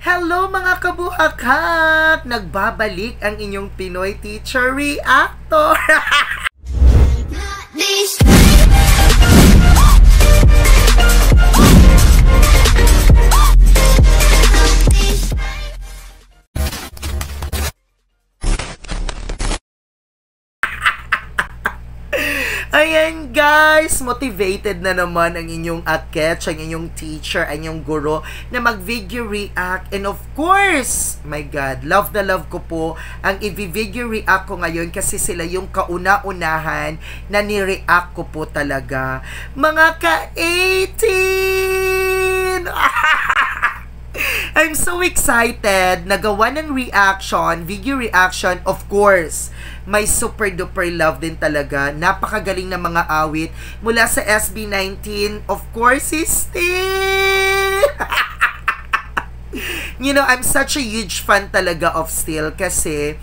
Hello mga kabuhakak! Nagbabalik ang inyong Pinoy Teacher Reactor! Ayan guys, motivated na naman ang inyong aketch, ang inyong teacher, ang inyong guro na mag-video react. And of course, my God, love na love ko po ang i-video react ko ngayon kasi sila yung kauna-unahan na ni-react ko po talaga. Mga ka-18! I'm so excited. Nagawa ng reaction, video reaction, of course. May super duper love din talaga. Napakagaling na mga awit mula sa SB19. Of course, is Steel. You know, I'm such a huge fan talaga of Steel kasi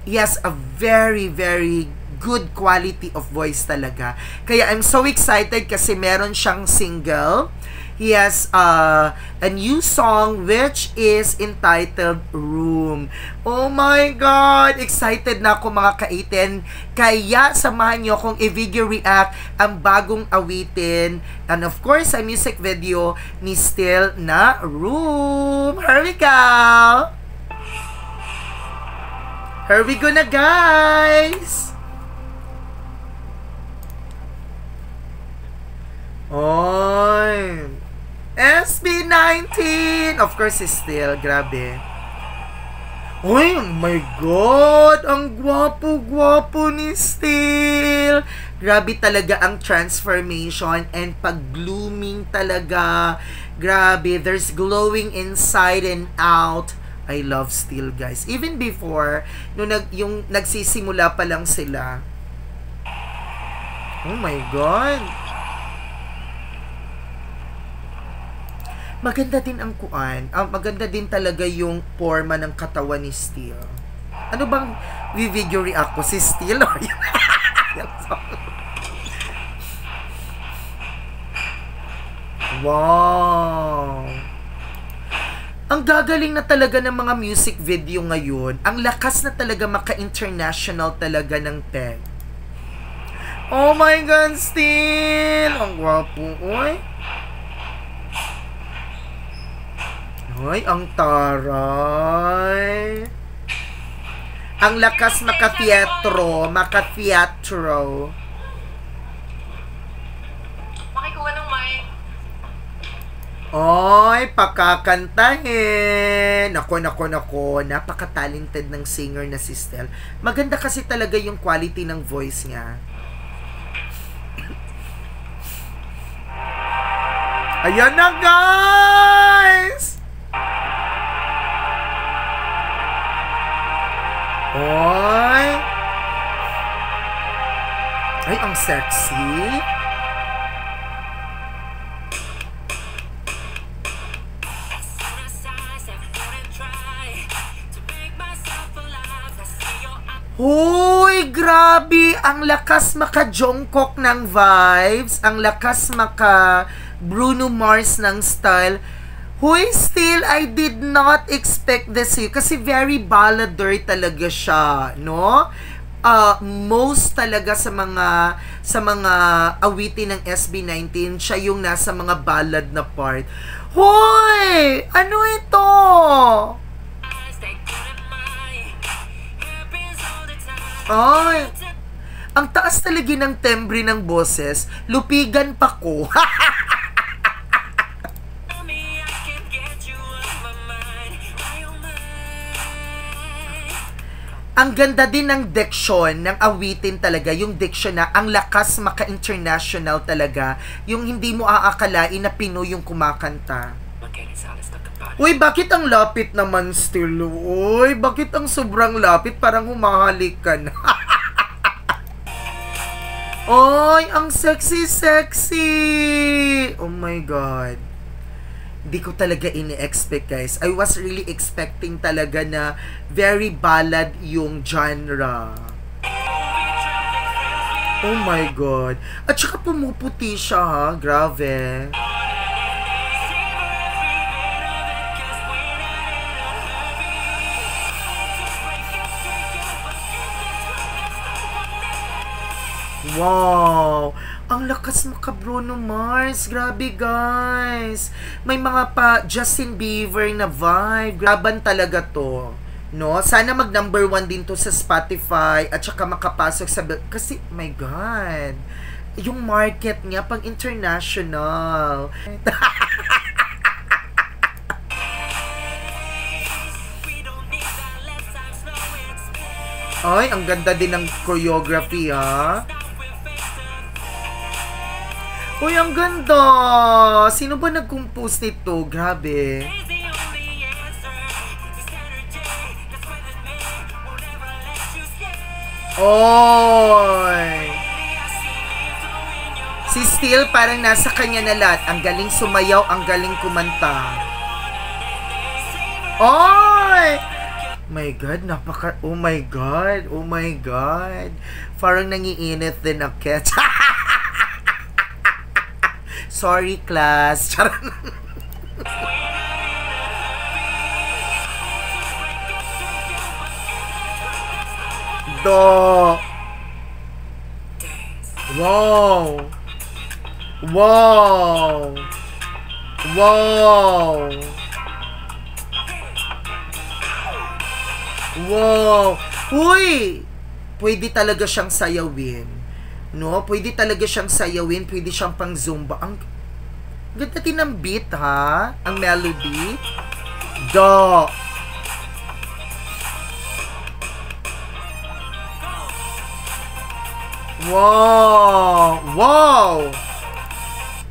he has a very, very good quality of voice talaga. Kaya I'm so excited kasi meron siyang single. He has a new song which is entitled Room. Oh my God! Excited na ako mga ka-18. Kaya samahan nyo akong i-video react ang bagong awitin. And of course, a music video ni Steel na Room. Here we go! Here we go na guys! Oy! SB19! Of course, is Steel. Grabe. Uy, oh my God! Ang gwapo-gwapo ni Steel! Grabe talaga ang transformation and pag-glooming talaga. Grabe, there's glowing inside and out. I love Steel, guys. Even before, nung yung nagsisimula pa lang sila. Oh my God! Maganda din ang kuan. Maganda din talaga yung forma ng katawan ni Steel. Ano bang video react ko? Si Steel? Wow! Ang gagaling na talaga ng mga music video ngayon. Ang lakas na talaga maka-international talaga ng peg. Oh my God, Steel! Ang gwapo. Oy! Ay, ang taray. Ang lakas maka-teatro. Makikuha ng mic. Oy, pakakantahin. Nako. Napaka-talented ng singer na si Steel. Maganda kasi talaga yung quality ng voice niya. Ayan na, guys! Oy! Ay, ang sexy! Hoy, grabe! Ang lakas maka-Jungkook ng vibes. Ang lakas maka-Bruno Mars ng style. Hoy, Steel, I did not expect this kasi very ballader talaga siya, no? Most talaga sa mga awitin ng SB19, siya yung nasa mga ballad na part. Hoy! Ano ito? Ay, ang taas talaga ng tembre ng boses. Lupigan pa ko. Ang ganda din ng diction, ng awitin talaga. Yung diction na, ang lakas maka-international talaga. Yung hindi mo aakalain na Pinoy yung kumakanta. Uy, bakit ang lapit naman Steel? Uy, bakit ang sobrang lapit? Parang humahalik ka na. Uy, ang sexy-sexy! Oh my God. Hindi ko talaga ini-expect, guys. I was really expecting talaga na very ballad yung genre. Oh my God. At saka pumuputi siya, ha? Grabe. Wow! Ang lakas mo ka, Bruno Mars. Grabe, guys. May mga pa Justin Bieber na vibe. Graban talaga to. No? Sana mag number 1 din to sa Spotify at saka makapasok sa... Kasi, my God. Yung market niya pang international. Ay, ang ganda din ng choreography, ha? Uy, ang ganda! Sino ba nag-compose nito? Grabe. Oy! Si Steel parang nasa kanya na lahat. Ang galing sumayaw, ang galing kumanta. Oy! My God, oh my God, oh my God. Parang nangiinit din ang cat. Sorry, class. Do. Wow. Wow. Wow. Wow! Uy! Pwede talaga siyang sayawin. No? Pwede talaga siyang sayawin. Pwede siyang pang Zumba. Ang ganda din ng beat, ha? Ang melody. Do! Wow! Wow!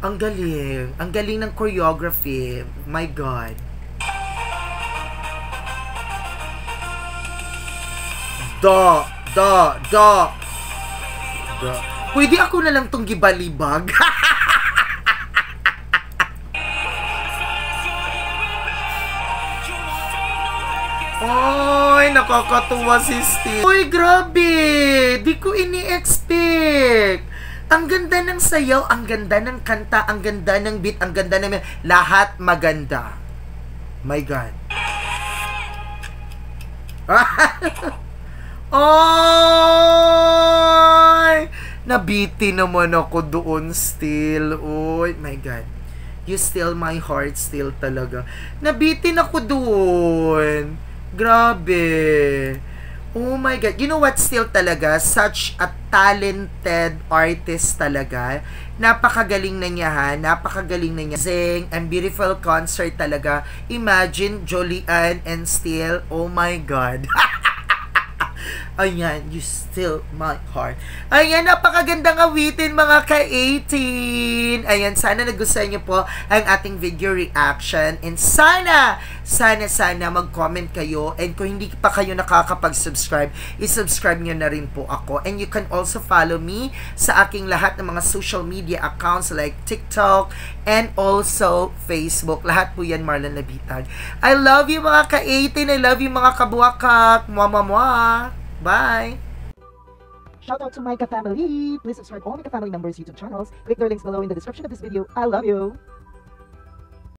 Ang galing. Ang galing ng choreography. My God. Da. Pwede ako na lang tong gibalibag. Ay, nakakatuwa si Steve. Uy, grabe. Di ko ini-expect. Ang ganda ng sayaw, ang ganda ng kanta, ang ganda ng beat, ang ganda ng... Lahat maganda. My God. Ay! Nabiti naman ako doon still. Oy, my God. You steal my heart still talaga. Nabitin ako doon. Grabe. Oh my God. You know what still talaga? Such a talented artist talaga. Napakagaling na niya, ha? Napakagaling na niya. Zing, and beautiful concert talaga. Imagine, Jolian and Still. Oh my God. Ayan, you steal my heart. Ayan, napakagandang awitin mga ka-18. Ayan, sana nagustuhan niyo po ang ating video reaction. And sana mag-comment kayo. And kung hindi pa kayo nakakapag-subscribe, i-subscribe niyo na rin po ako. And you can also follow me sa aking lahat ng mga social media accounts like TikTok and also Facebook. Lahat po yan, Marlon Labitag. I love you mga ka-18. I love you mga kabuakak. Mwah. Bye! Shout out to my family! Please subscribe all my family members' YouTube channels. Click their links below in the description of this video. I love you!